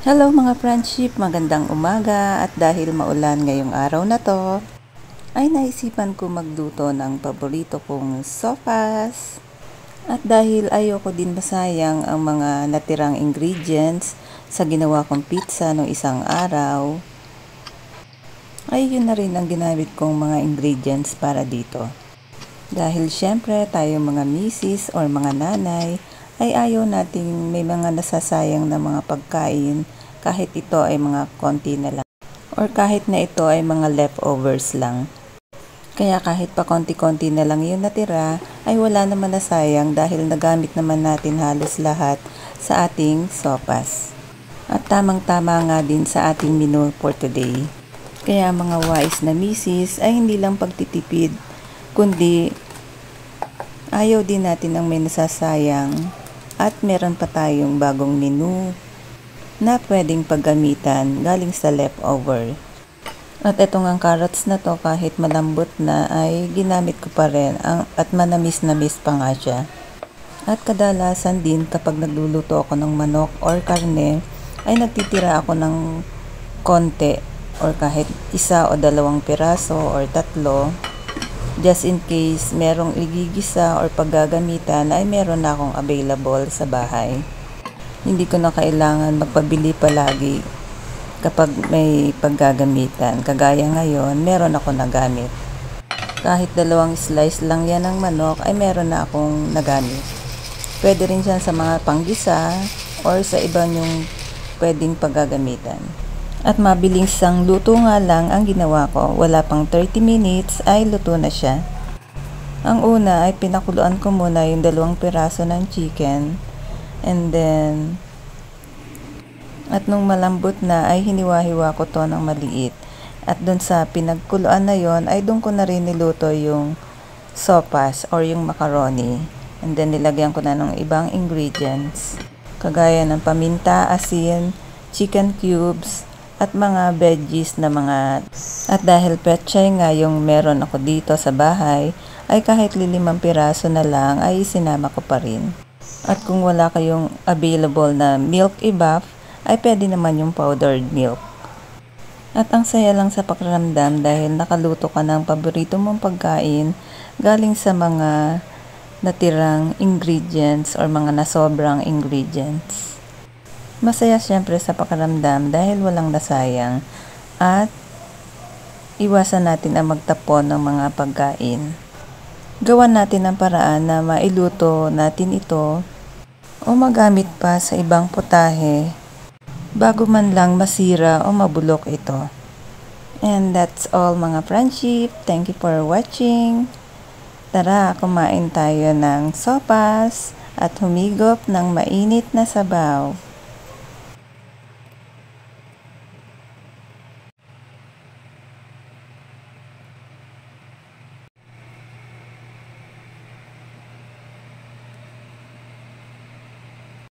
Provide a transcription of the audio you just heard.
Hello mga friendship, magandang umaga at dahil maulan ngayong araw na to, ay naisipan ko magluto ng paborito kong sopas. At dahil ayoko din masayang ang mga natirang ingredients sa ginawa kong pizza noong isang araw, ay yun na rin ang ginamit kong mga ingredients para dito. Dahil syempre tayo mga misis or mga nanay ay ayaw nating may mga nasasayang na mga pagkain kahit ito ay mga konti na lang or kahit na ito ay mga leftovers lang. Kaya kahit pa konti-konti na lang yung natira ay wala naman na sayang dahil nagamit naman natin halos lahat sa ating sopas. At tamang-tama nga din sa ating menu for today. Kaya mga wise na misis ay hindi lang pagtitipid kundi ayaw din natin ang may nasasayang at meron pa tayong bagong menu na pwedeng paggamitan galing sa leftover. At itong ang carrots na to kahit malambot na ay ginamit ko pa rin at manamis-namis pa nga siya. At kadalasan din kapag nagluluto ako ng manok or karne ay nagtitira ako ng konti or kahit isa o dalawang piraso or tatlo just in case merong igigisa or paggagamitan ay meron na akong available sa bahay. Hindi ko na kailangan magpabili palagi kapag may paggagamitan. Kagaya ngayon, meron ako nagamit. Kahit dalawang slice lang yan ng manok ay meron na akong nagamit. Pwede rin siya sa mga panggisa or sa iba yung pwedeng paggagamitan. At mabiling sang luto nga lang ang ginawa ko. Wala pang 30 minutes ay luto na siya. Ang una ay pinakuluan ko muna yung 2 piraso ng chicken. And then, at nung malambot na ay hiniwa-hiwa ko to ng maliit. At dun sa pinagkuluan na yon ay dun ko na rin niluto yung sopas or yung macaroni. And then nilagyan ko na ng ibang ingredients. Kagaya ng paminta, asin, chicken cubes, at mga veggies na mga... At dahil petchay nga yung meron ako dito sa bahay, ay kahit 5 piraso na lang ay sinama ko pa rin. At kung wala kayong available na milk i-buff, ay pwede naman yung powdered milk. At ang saya lang sa pakiramdam dahil nakaluto ka ng paborito mong pagkain galing sa mga natirang ingredients or mga nasobrang ingredients. Masaya syempre sa pakiramdam dahil walang nasayang at iwasan natin ang magtapon ng mga pagkain. Gawan natin ang paraan na mailuto natin ito o magamit pa sa ibang putahe bago man lang masira o mabulok ito. And that's all mga friendship. Thank you for watching. Tara, kumain tayo ng sopas at humigop ng mainit na sabaw.